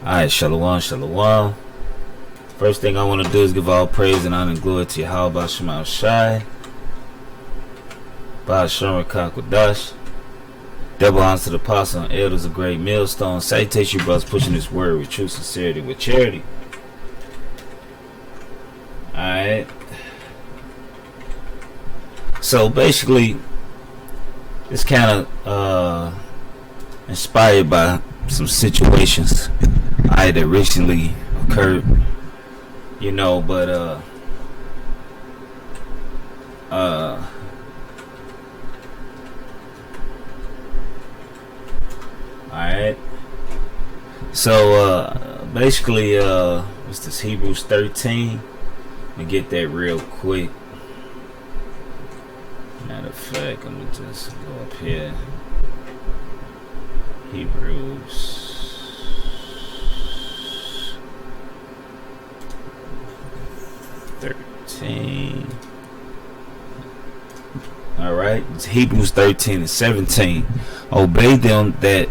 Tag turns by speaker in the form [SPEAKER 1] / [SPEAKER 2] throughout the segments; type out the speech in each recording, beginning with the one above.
[SPEAKER 1] Alright, shalom, shalom. First thing I want to do is give all praise and honor and glory to Yahweh Shema Shai, Ba'ashem Rakakwadash. Double honor to the apostle and elders of Great Millstone. Salutation, brothers, pushing this word with true sincerity, with charity. Alright. So basically, it's kind of inspired by some situations that recently occurred, you know, but alright. So basically what's this, Hebrews 13? Let me get that real quick. Matter of fact, let me just go up here. Hebrews 13. Alright, it's Hebrews 13 and 17. Obey them that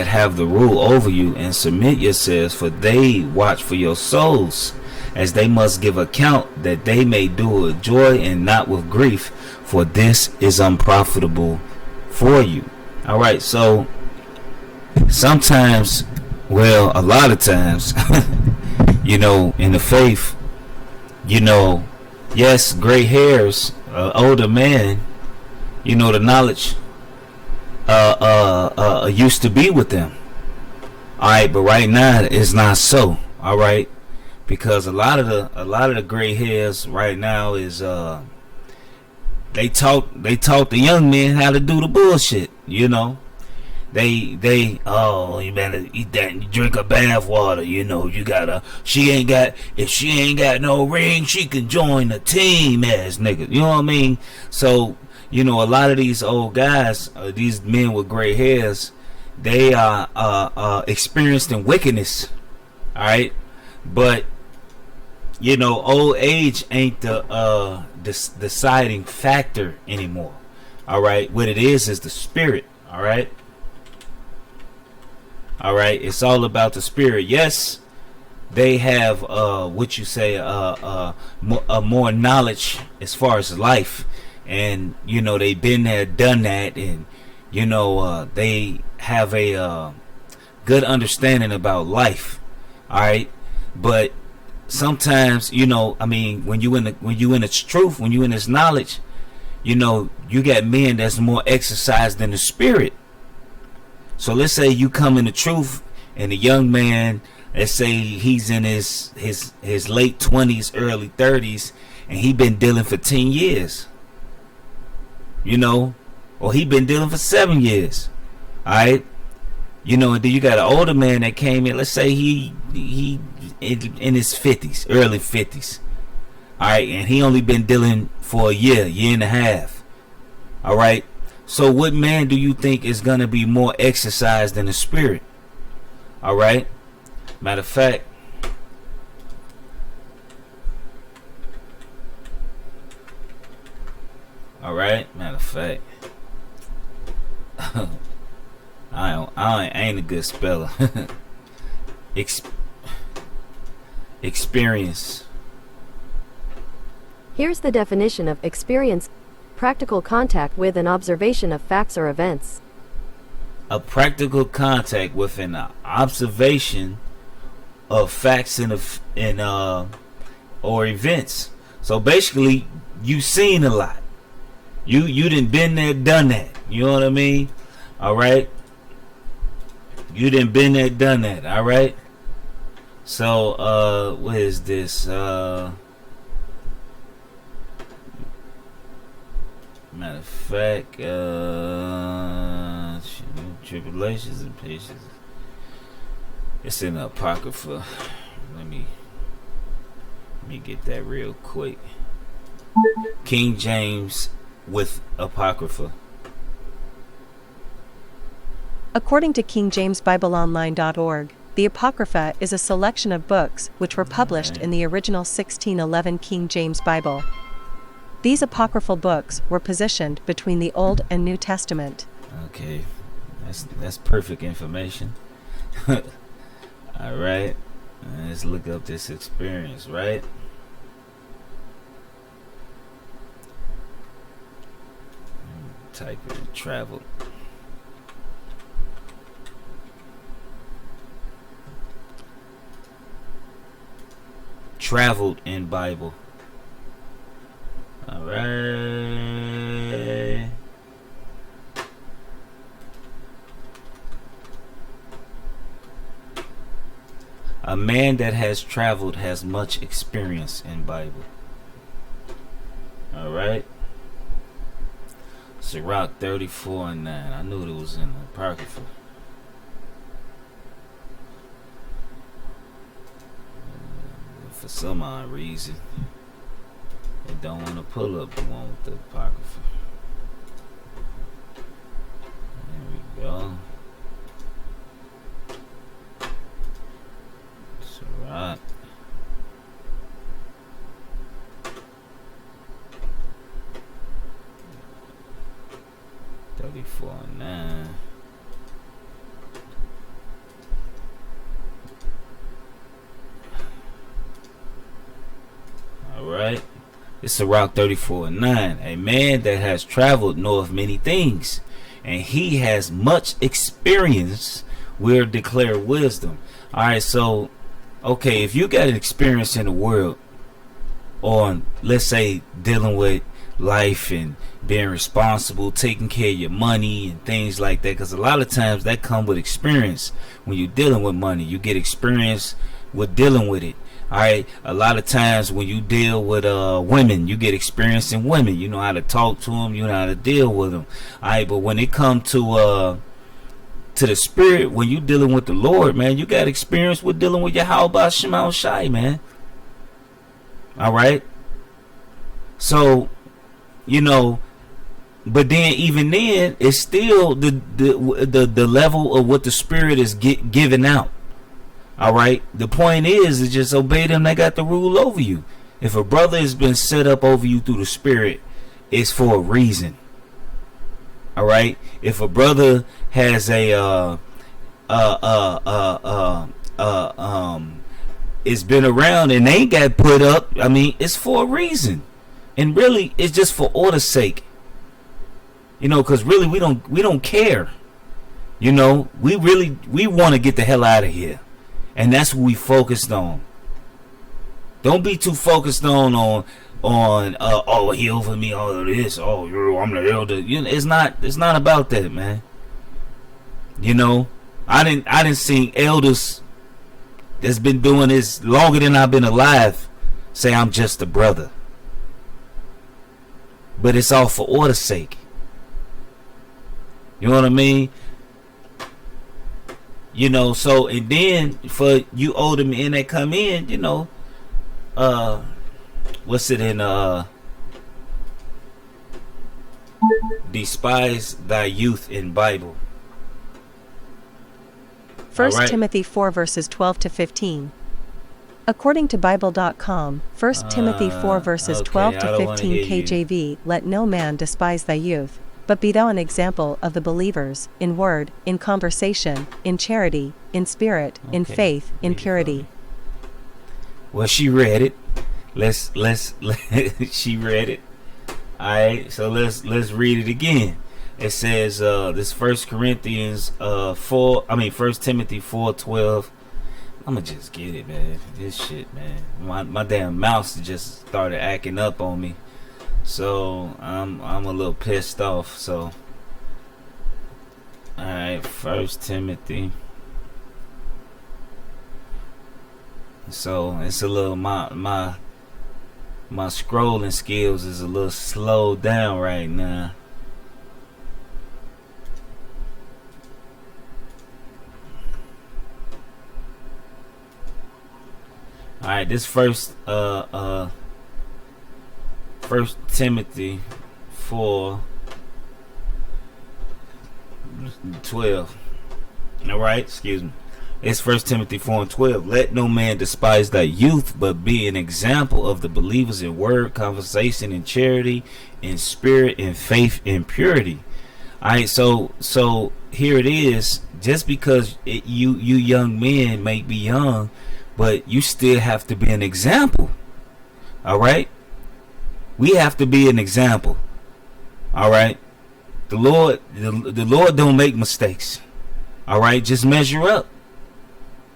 [SPEAKER 1] have the rule over you, and submit yourselves, for they watch for your souls, as they must give account, that they may do it with joy and not with grief, for this is unprofitable for you. Alright, so sometimes, well, a lot of times, you know, in the faith, you know, yes, gray hairs, older man, you know, the knowledge used to be with them. Alright, but right now it's not so. Alright, because a lot of the gray hairs right now is they taught the young men how to do the bullshit, you know. They oh, you better eat that and drink a bath water, you know. You gotta, if she ain't got no ring, she can join the team, ass nigga, you know what I mean? So, you know, a lot of these old guys, these men with gray hairs, they are experienced in wickedness. Alright, but you know, old age ain't the deciding factor anymore. Alright, what it is the spirit. Alright, it's all about the spirit. Yes, they have what you say more knowledge as far as life, and you know, they've been there, done that, and you know, they have a good understanding about life. Alright, but sometimes, you know, I mean, when you in its truth, when you in this knowledge, you know, you got men that's more exercised than the spirit. So let's say you come in the truth, and the young man, let's say he's in his late 20s, early 30s, and he been dealing for 10 years, you know, or he been dealing for 7 years. Alright, you know, and then you got an older man that came in, let's say he in his 50s, early 50s. Alright, and he only been dealing for a year and a half. Alright, so what man do you think is gonna be more exercised than the spirit? Alright, matter of fact, I ain't a good speller. Experience.
[SPEAKER 2] Here's the definition of experience: practical contact with and observation of facts or events.
[SPEAKER 1] A practical contact with an observation of facts and or events. So basically, you seen a lot. You done been there, done that. You know what I mean? All right. You done been there, done that. All right. So what is this? Matter of fact, tribulations and patience. It's in the Apocrypha. Let me get that real quick. King James with Apocrypha.
[SPEAKER 3] According to KingJamesBibleOnline.org, the Apocrypha is a selection of books which were published in the original 1611 King James Bible. These apocryphal books were positioned between the Old and New Testament.
[SPEAKER 1] Okay, that's perfect information. All right. Let's look up this experience, right? Type in travel. Traveled in Bible. All right. A man that has traveled has much experience in Bible. All right. Sirach 34:9. I knew it was in the Apocrypha. For some odd reason, they don't want to pull up the one with the Apocrypha. There we go. Sirach. $34.9. Alright. It's Sirach 34:9. A man that has traveled knoweth many things, and he has much experience will declare wisdom. Alright, so okay, if you got an experience in the world on, let's say, dealing with life and being responsible, taking care of your money and things like that, because a lot of times that come with experience. When you're dealing with money, you get experience with dealing with it. All right, a lot of times when you deal with women, you get experience in women. You know how to talk to them, you know how to deal with them. All right, but when it comes to the spirit, when you dealing with the Lord, man, you got experience with dealing with your how about Shema Shai, man. All right, so you know, but then even then, it's still the level of what the spirit is giving out. All right, the point is just obey them that got the rule over you. If a brother has been set up over you through the spirit, it's for a reason. All right, if a brother has it's been around and they ain't got put up, I mean, it's for a reason. And really, it's just for order's sake. You know, because really we don't care. You know, we want to get the hell out of here. And that's what we focused on. Don't be too focused on oh, he over me, all of this, oh, I'm the elder. You know, it's not about that, man. You know, I didn't see elders that's been doing this longer than I've been alive say I'm just a brother. But it's all for order's sake. You know what I mean? You know, so, and then for you older men that come in, you know, what's it in, despise thy youth in Bible.
[SPEAKER 3] 1
[SPEAKER 1] Right.
[SPEAKER 3] Timothy 4 verses 12 to 15. According to Bible.com, 1 Timothy 4 verses
[SPEAKER 1] okay,
[SPEAKER 3] 12
[SPEAKER 1] I
[SPEAKER 3] to
[SPEAKER 1] don't wanna
[SPEAKER 3] 15
[SPEAKER 1] hear you.
[SPEAKER 3] KJV, let no man despise thy youth, but be thou an example of the believers, in word, in conversation, in charity, in spirit, in
[SPEAKER 1] Okay,
[SPEAKER 3] faith, in
[SPEAKER 1] read it for
[SPEAKER 3] purity.
[SPEAKER 1] me. Well, she read it. Let's she read it. All right, so let's read it again. It says this 1 Corinthians 4. I mean 1 Timothy 4:12. I'ma just get it, man. This shit, man. My damn mouse just started acting up on me, so I'm a little pissed off. So, all right, 1 Timothy. So it's a little my scrolling skills is a little slowed down right now. All right, this first Timothy 4:12. All right, excuse me. It's 1 Timothy 4:12. Let no man despise thy youth, but be an example of the believers in word, conversation, in charity, in spirit, in faith, in purity. All right, so here it is. Just because you young men may be young, but you still have to be an example. All right, we have to be an example. All right, the Lord don't make mistakes. All right, just measure up.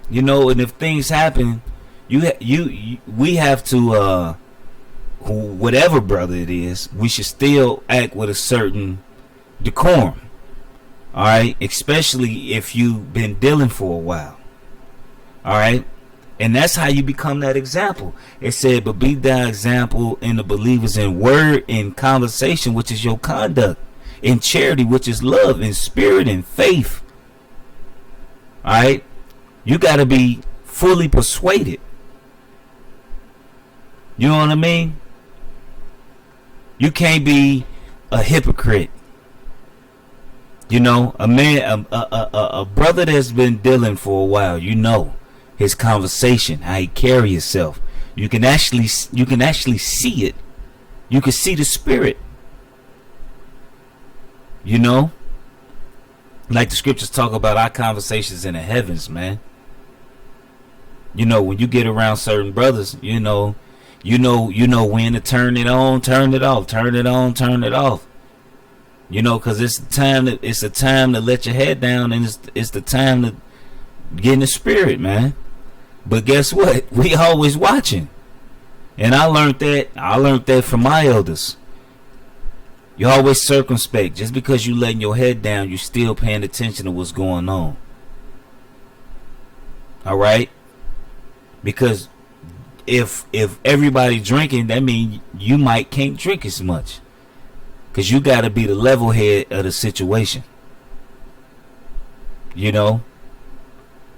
[SPEAKER 1] You know, and if things happen, we have to whatever brother it is, we should still act with a certain decorum. All right, especially if you've been dealing for a while. All right, and that's how you become that example. It said, but be thy example in the believers in word, in conversation, which is your conduct, in charity, which is love, in spirit, and faith. All right, you got to be fully persuaded. You know what I mean? You can't be a hypocrite. You know, a man, a brother that's been dealing for a while. You know his conversation, how he carry himself. You can actually see it. You can see the spirit. You know, like the scriptures talk about our conversations in the heavens, man. You know, when you get around certain brothers, you know when to turn it on, turn it off, turn it on, turn it off. You know, because it's the time to let your head down, and it's the time to get in the spirit, man. But guess what? We always watching, and I learned that from my elders. You're always circumspect. Just because you letting your head down, you're still paying attention to what's going on. All right, because if everybody drinking, that means you can't drink as much. Because you got to be the level head of the situation. You know?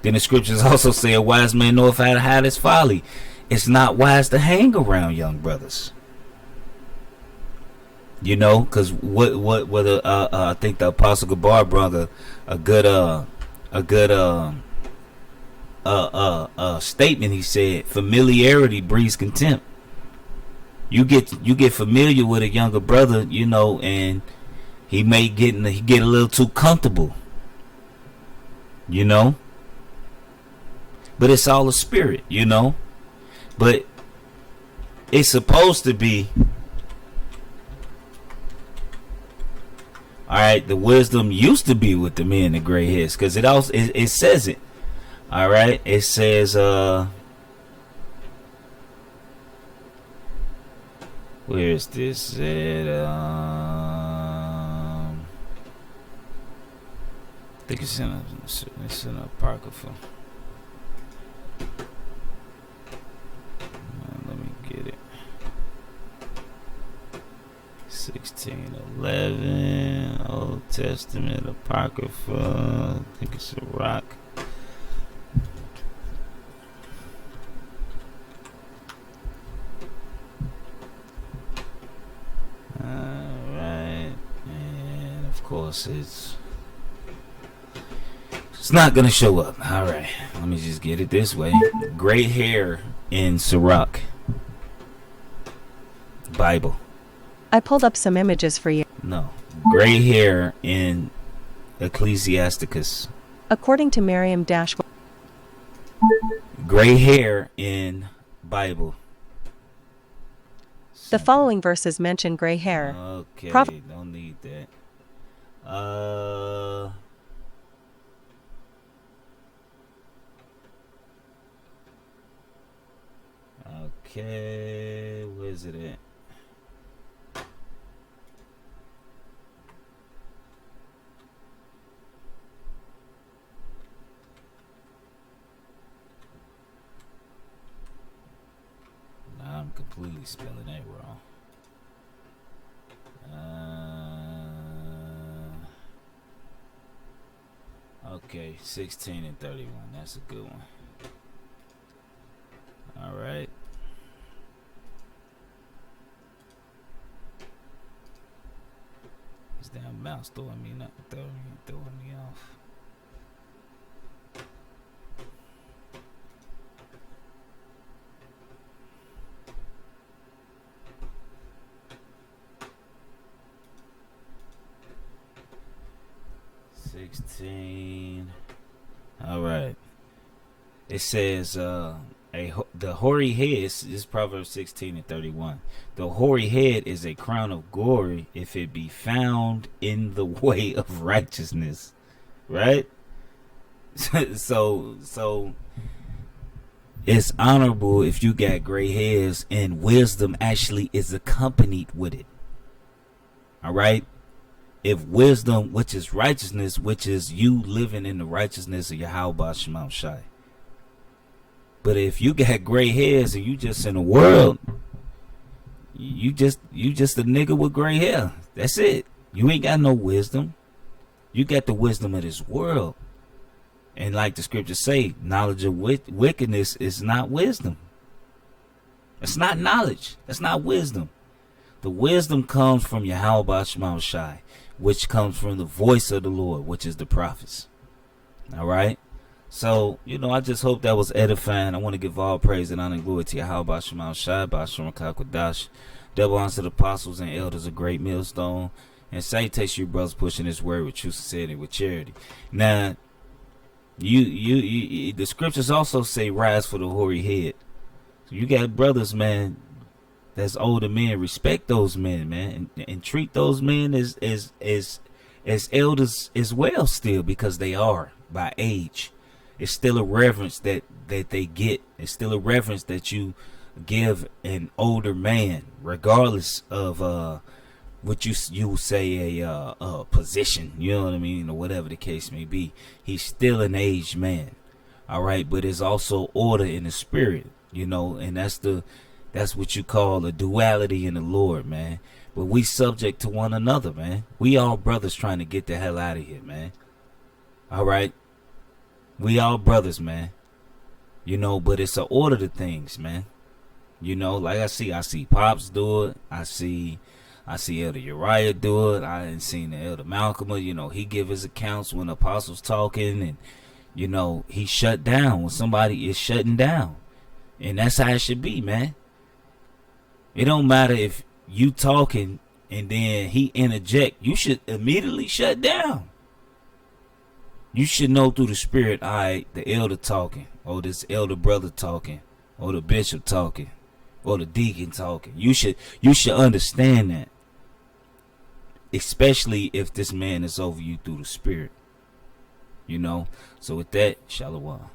[SPEAKER 1] Then the scriptures also say a wise man knoweth how to hide his folly. It's not wise to hang around young brothers. You know? Because whether I think the Apostle Gabar brought a good statement. He said, familiarity breeds contempt. You get familiar with a younger brother, you know, and he get a little too comfortable, you know. But it's all a spirit, you know. But it's supposed to be, all right. The wisdom used to be with the men in the gray hairs, because it says it. All right, it says where is this at? I think it's in a apocrypha. Let me get it. 1611 Old Testament apocrypha. I think it's a rock. Alright, and of course it's not gonna show up. Alright, let me just get it this way. Gray hair in Sirach Bible.
[SPEAKER 3] I pulled up some images for you.
[SPEAKER 1] No, gray hair in Ecclesiasticus.
[SPEAKER 3] According to Merriam Dash.
[SPEAKER 1] Gray hair in Bible.
[SPEAKER 3] The following verses mention gray hair.
[SPEAKER 1] Okay, don't need that. Okay, where's it at? I'm completely spelling that wrong. Okay, 16 and 31. That's a good one. All right. This damn mouse throwing me off. 16. All right. It says, the hoary head, this is Proverbs 16 and 31. The hoary head is a crown of glory if it be found in the way of righteousness. Right? So it's honorable if you got gray hairs, and wisdom actually is accompanied with it. All right? If wisdom, which is righteousness, which is you living in the righteousness of Yahweh Shema Shai. But if you got gray hairs and you just in the world, you just a nigga with gray hair. That's it. You ain't got no wisdom. You got the wisdom of this world. And like the scriptures say, knowledge of wickedness is not wisdom. It's not knowledge. That's not wisdom. The wisdom comes from Yahweh Shema Shai, which comes from the voice of the Lord, which is the prophets. All right? So, I just hope that was edifying. I want to give all praise and honor and glory to Yahweh Shema Shai, B'Shem Kakwadash. Double honor to the apostles and elders of Great Millstone. And salutation you brothers pushing this word with true sincerity, with charity. Now, the scriptures also say rise for the hoary head. So you got brothers, man, that's older men. Respect those men, man, and treat those men as elders as well still, because they are by age. It's still a reverence that they get. It's still a reverence that you give an older man, regardless of what you say a position, you know what I mean, or whatever the case may be. He's still an aged man. All right, but there's also order in the spirit, and that's what you call a duality in the Lord, man. But we subject to one another, man. We all brothers trying to get the hell out of here, man. All right. We all brothers, man. But it's an order to things, man. Like I see Pops do it. I see Elder Uriah do it. I ain't seen the Elder Malcolm. He give his accounts when the apostles talking, and he shut down when somebody is shutting down, and that's how it should be, man. It don't matter if you talking and then he interject. You should immediately shut down. You should know through the spirit, all right, the elder talking, or this elder brother talking, or the bishop talking, or the deacon talking. You should understand that, especially if this man is over you through the spirit. So with that, shalom.